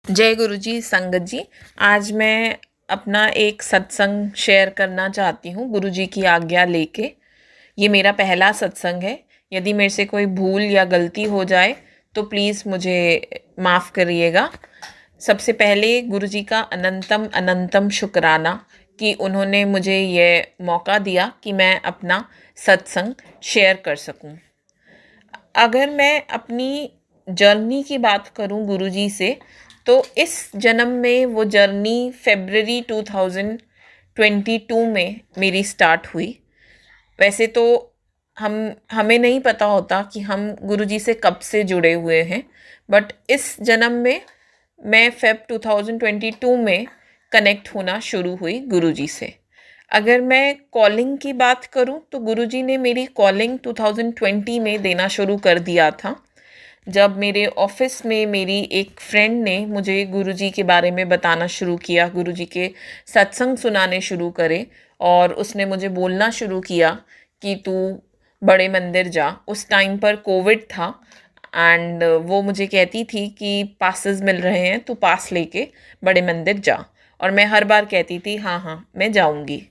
जय गुरु जी, संगत जी। आज मैं अपना एक सत्संग शेयर करना चाहती हूँ गुरु जी की आज्ञा लेके। ये मेरा पहला सत्संग है। यदि मेरे से कोई भूल या गलती हो जाए तो प्लीज़ मुझे माफ़ करिएगा। सबसे पहले गुरु जी का अनंतम अनंतम शुक्राना कि उन्होंने मुझे ये मौका दिया कि मैं अपना सत्संग शेयर कर सकूं। अगर मैं अपनी जर्नी की बात करूं गुरुजी से, तो इस जन्म में वो जर्नी फरवरी 2022 में मेरी स्टार्ट हुई। वैसे तो हमें नहीं पता होता कि हम गुरुजी से कब से जुड़े हुए हैं, बट इस जन्म में मैं फेब 2022 में कनेक्ट होना शुरू हुई गुरुजी से। अगर मैं कॉलिंग की बात करूं तो गुरुजी ने मेरी कॉलिंग 2020 में देना शुरू कर दिया था, जब मेरे ऑफिस में मेरी एक फ्रेंड ने मुझे गुरुजी के बारे में बताना शुरू किया, गुरुजी के सत्संग सुनाने शुरू करे और उसने मुझे बोलना शुरू किया कि तू बड़े मंदिर जा। उस टाइम पर कोविड था एंड वो मुझे कहती थी कि पासेस मिल रहे हैं, तू पास लेके बड़े मंदिर जा। और मैं हर बार कहती थी हाँ हाँ मैं जाऊंगी,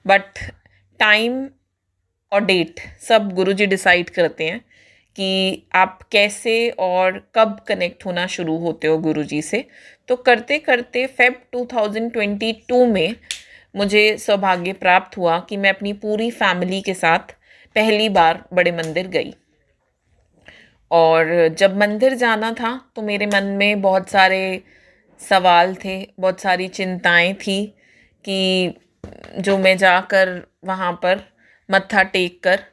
बट टाइम और डेट सब गुरुजी डिसाइड करते हैं कि आप कैसे और कब कनेक्ट होना शुरू होते हो गुरुजी से। तो करते करते फेब 2022 में मुझे सौभाग्य प्राप्त हुआ कि मैं अपनी पूरी फैमिली के साथ पहली बार बड़े मंदिर गई। और जब मंदिर जाना था तो मेरे मन में बहुत सारे सवाल थे, बहुत सारी चिंताएं थी कि जो मैं जाकर वहाँ पर मत्था टेक कर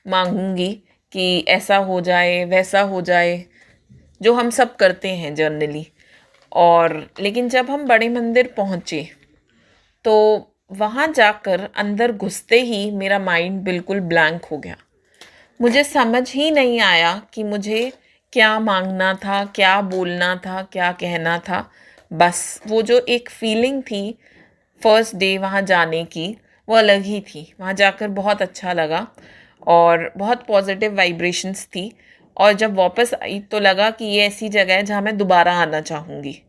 मांगूंगी कि ऐसा हो जाए वैसा हो जाए, जो हम सब करते हैं जर्नली। और लेकिन जब हम बड़े मंदिर पहुँचे तो वहाँ जाकर अंदर घुसते ही मेरा माइंड बिल्कुल ब्लैंक हो गया। मुझे समझ ही नहीं आया कि मुझे क्या मांगना था, क्या बोलना था, क्या कहना था। बस वो जो एक फीलिंग थी फर्स्ट डे वहाँ जाने की, वो अलग ही थी। वहाँ जाकर बहुत अच्छा लगा और बहुत पॉजिटिव वाइब्रेशंस थी। और जब वापस आई तो लगा कि ये ऐसी जगह है जहाँ मैं दोबारा आना चाहूँगी।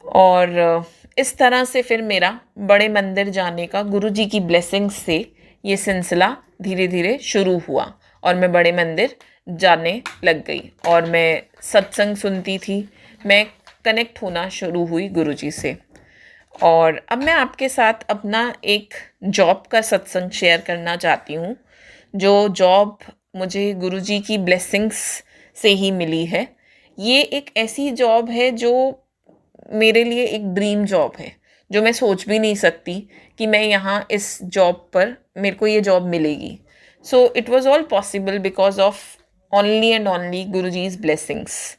और इस तरह से फिर मेरा बड़े मंदिर जाने का गुरुजी की ब्लेसिंग्स से ये सिलसिला धीरे धीरे शुरू हुआ और मैं बड़े मंदिर जाने लग गई और मैं सत्संग सुनती थी। मैं कनेक्ट होना शुरू हुई गुरुजी से। और अब मैं आपके साथ अपना एक जॉब का सत्संग शेयर करना चाहती हूँ, जो जॉब मुझे गुरुजी की ब्लेसिंग्स से ही मिली है। ये एक ऐसी जॉब है जो मेरे लिए एक ड्रीम जॉब है, जो मैं सोच भी नहीं सकती कि मैं यहाँ इस जॉब पर मेरे को ये जॉब मिलेगी। So it was all possible because of only and only Guruji's blessings.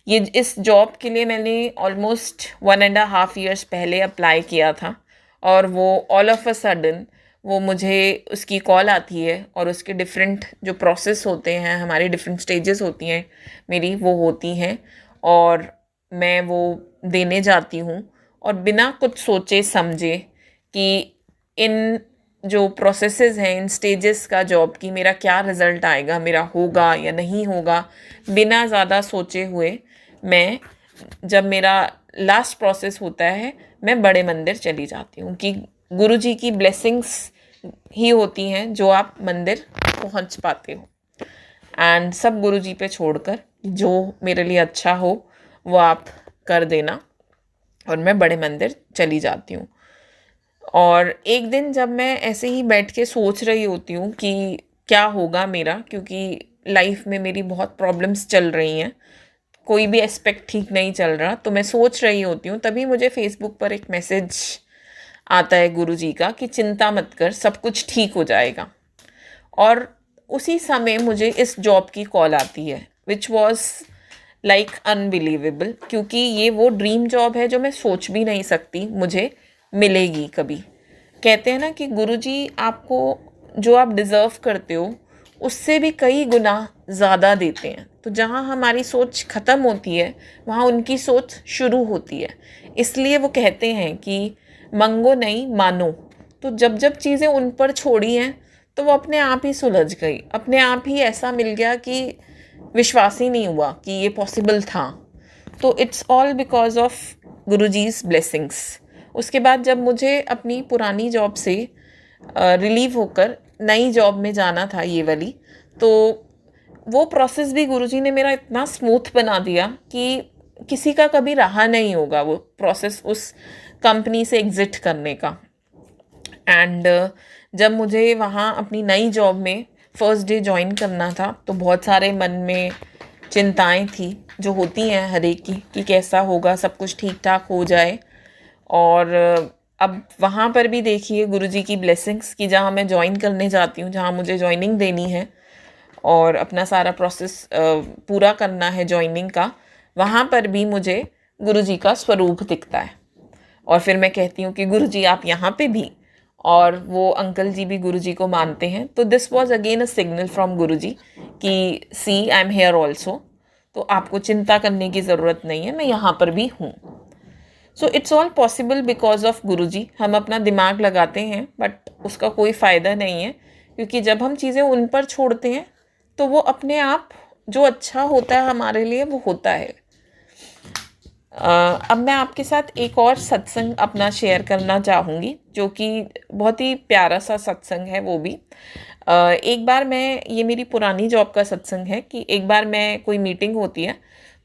ये इस जॉब के लिए मैंने ऑलमोस्ट 1.5 ईयर्स पहले अप्लाई किया था और वो ऑल ऑफ अ सडन वो मुझे उसकी कॉल आती है और उसके डिफरेंट जो प्रोसेस होते हैं, हमारी डिफरेंट स्टेजेस होती हैं मेरी, वो होती हैं और मैं वो देने जाती हूँ। और बिना कुछ सोचे समझे कि इन जो प्रोसेसेस हैं, इन स्टेजेस का जॉब की मेरा क्या रिज़ल्ट आएगा, मेरा होगा या नहीं होगा, बिना ज़्यादा सोचे हुए मैं, जब मेरा लास्ट प्रोसेस होता है, मैं बड़े मंदिर चली जाती हूँ कि गुरुजी की ब्लेसिंग्स ही होती हैं जो आप मंदिर पहुँच पाते हो। एंड सब गुरुजी पे छोड़कर जो मेरे लिए अच्छा हो वो आप कर देना, और मैं बड़े मंदिर चली जाती हूँ। और एक दिन जब मैं ऐसे ही बैठ के सोच रही होती हूँ कि क्या होगा मेरा, क्योंकि लाइफ में मेरी बहुत प्रॉब्लम्स चल रही हैं, कोई भी एस्पेक्ट ठीक नहीं चल रहा, तो मैं सोच रही होती हूँ, तभी मुझे फेसबुक पर एक मैसेज आता है गुरुजी का कि चिंता मत कर, सब कुछ ठीक हो जाएगा। और उसी समय मुझे इस जॉब की कॉल आती है, विच वॉज लाइक अनबिलीवेबल, क्योंकि ये वो ड्रीम जॉब है जो मैं सोच भी नहीं सकती मुझे मिलेगी कभी। कहते हैं ना कि गुरुजी आपको जो आप डिज़र्व करते हो उससे भी कई गुना ज़्यादा देते हैं। तो जहाँ हमारी सोच ख़त्म होती है वहाँ उनकी सोच शुरू होती है। इसलिए वो कहते हैं कि मंगो नहीं मानो। तो जब जब चीज़ें उन पर छोड़ी हैं तो वो अपने आप ही सुलझ गई, अपने आप ही ऐसा मिल गया कि विश्वास ही नहीं हुआ कि ये पॉसिबल था। तो it's all because of Guruji's blessings. उसके बाद जब मुझे अपनी पुरानी जॉब से रिलीव होकर नई जॉब में जाना था, ये वाली, तो वो प्रोसेस भी गुरुजी ने मेरा इतना स्मूथ बना दिया कि किसी का कभी रहा नहीं होगा वो प्रोसेस उस कंपनी से एग्ज़िट करने का। एंड जब मुझे वहाँ अपनी नई जॉब में फ़र्स्ट डे ज्वाइन करना था, तो बहुत सारे मन में चिंताएं थी जो होती हैं हर एक की, कि कैसा होगा, सब कुछ ठीक ठाक हो जाए। और अब वहाँ पर भी देखिए गुरुजी की ब्लेसिंग्स, कि जहाँ मैं ज्वाइन करने जाती हूँ, जहाँ मुझे ज्वाइनिंग देनी है और अपना सारा प्रोसेस पूरा करना है ज्वाइनिंग का, वहाँ पर भी मुझे गुरुजी का स्वरूप दिखता है। और फिर मैं कहती हूँ कि गुरुजी आप यहाँ पे भी, और वो अंकल जी भी गुरुजी को मानते हैं। तो this was again a signal from Guruji कि see I am here also, तो आपको चिंता करने की ज़रूरत नहीं है, मैं यहाँ पर भी हूँ। So it's all possible because of Guruji. हम अपना दिमाग लगाते हैं बट उसका कोई फ़ायदा नहीं है, क्योंकि जब हम चीज़ें उन पर छोड़ते हैं तो वो अपने आप जो अच्छा होता है हमारे लिए वो होता है। अब मैं आपके साथ एक और सत्संग अपना शेयर करना चाहूँगी, जो कि बहुत ही प्यारा सा सत्संग है वो भी। एक बार मैं, ये मेरी पुरानी जॉब का सत्संग है, कि एक बार मैं, कोई मीटिंग होती है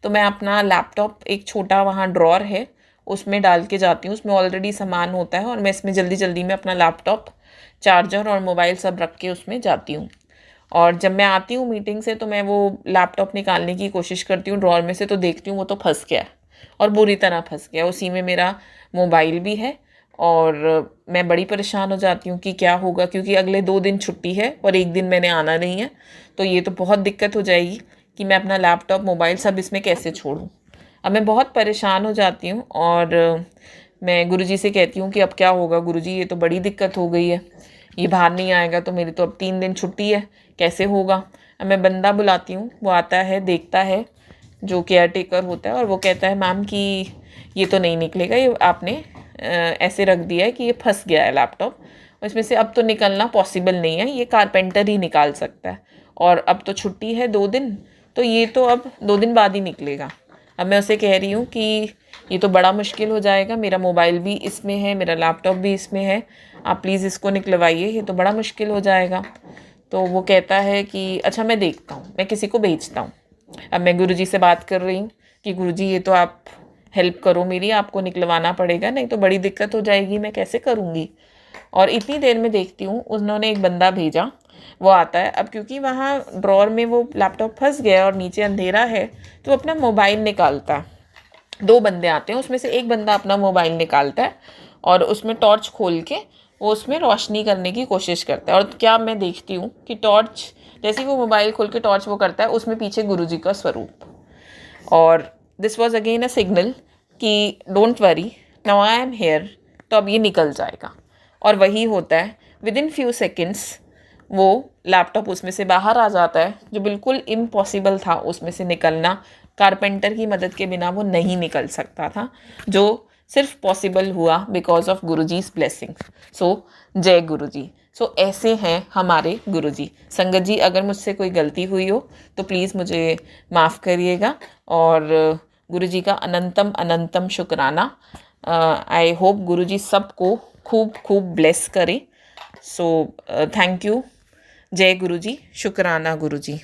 तो मैं अपना लैपटॉप, एक छोटा वहाँ ड्रॉर है उसमें डाल के जाती हूँ, उसमें ऑलरेडी सामान होता है, और मैं इसमें जल्दी जल्दी में अपना लैपटॉप, चार्जर और मोबाइल सब रख के उसमें जाती हूँ। और जब मैं आती हूँ मीटिंग से तो मैं वो लैपटॉप निकालने की कोशिश करती हूँ ड्रॉर में से, तो देखती हूँ वो तो फंस गया है, और बुरी तरह फंस गया। उसी में मेरा मोबाइल भी है, और मैं बड़ी परेशान हो जाती हूँ कि क्या होगा, क्योंकि अगले 2 दिन छुट्टी है और 1 दिन मैंने आना नहीं है, तो ये तो बहुत दिक्कत हो जाएगी कि मैं अपना लैपटॉप, मोबाइल सब इसमें कैसे छोड़ूँ। अब मैं बहुत परेशान हो जाती हूँ, और मैं गुरुजी से कहती हूँ कि अब क्या होगा गुरुजी, ये तो बड़ी दिक्कत हो गई है, ये बाहर नहीं आएगा तो मेरी तो अब 3 दिन छुट्टी है, कैसे होगा। अब मैं बंदा बुलाती हूँ, वो आता है, देखता है, जो केयर टेकर होता है, और वो कहता है मैम कि ये तो नहीं निकलेगा, ये आपने ऐसे रख दिया है कि ये फंस गया है लैपटॉप, इसमें से अब तो निकलना पॉसिबल नहीं है, ये कारपेंटर ही निकाल सकता है, और अब तो छुट्टी है 2 दिन, तो ये तो अब 2 दिन बाद ही निकलेगा। अब मैं उसे कह रही हूँ कि ये तो बड़ा मुश्किल हो जाएगा, मेरा मोबाइल भी इसमें है, मेरा लैपटॉप भी इसमें है, आप प्लीज़ इसको निकलवाइए, ये तो बड़ा मुश्किल हो जाएगा। तो वो कहता है कि अच्छा मैं देखता हूँ, मैं किसी को भेजता हूँ। अब मैं गुरुजी से बात कर रही हूँ कि गुरुजी ये तो आप हेल्प करो मेरी, आपको निकलवाना पड़ेगा, नहीं तो बड़ी दिक्कत हो जाएगी, मैं कैसे करूँगी। और इतनी देर में देखती हूँ उन्होंने एक बंदा भेजा, वो आता है। अब क्योंकि वहाँ ड्रॉर में वो लैपटॉप फंस गया और नीचे अंधेरा है, तो अपना मोबाइल निकालता है। 2 बंदे आते हैं, उसमें से एक बंदा अपना मोबाइल निकालता है और उसमें टॉर्च खोल के वो उसमें रोशनी करने की कोशिश करता है। और क्या मैं देखती हूँ कि टॉर्च, जैसे ही वो मोबाइल खोल के टॉर्च वो करता है, उसमें पीछे गुरुजी का स्वरूप। और this was again a signal कि don't worry, now I am here, तो अब ये निकल जाएगा। और वही होता है, विद इन फ्यू सेकेंड्स वो लैपटॉप उसमें से बाहर आ जाता है, जो बिल्कुल इम्पॉसिबल था उसमें से निकलना। कारपेंटर की मदद के बिना वो नहीं निकल सकता था, जो सिर्फ पॉसिबल हुआ बिकॉज ऑफ गुरुजी's ब्लेसिंग। सो जय गुरुजी। सो ऐसे हैं हमारे गुरुजी। संगत जी, अगर मुझसे कोई गलती हुई हो तो प्लीज़ मुझे माफ़ करिएगा, और गुरुजी का अनंतम अनंतम शुक्राना। आई होप गुरुजी सबको खूब खूब ब्लेस करे। So thank you. जय गुरुजी, शुक्राना गुरुजी।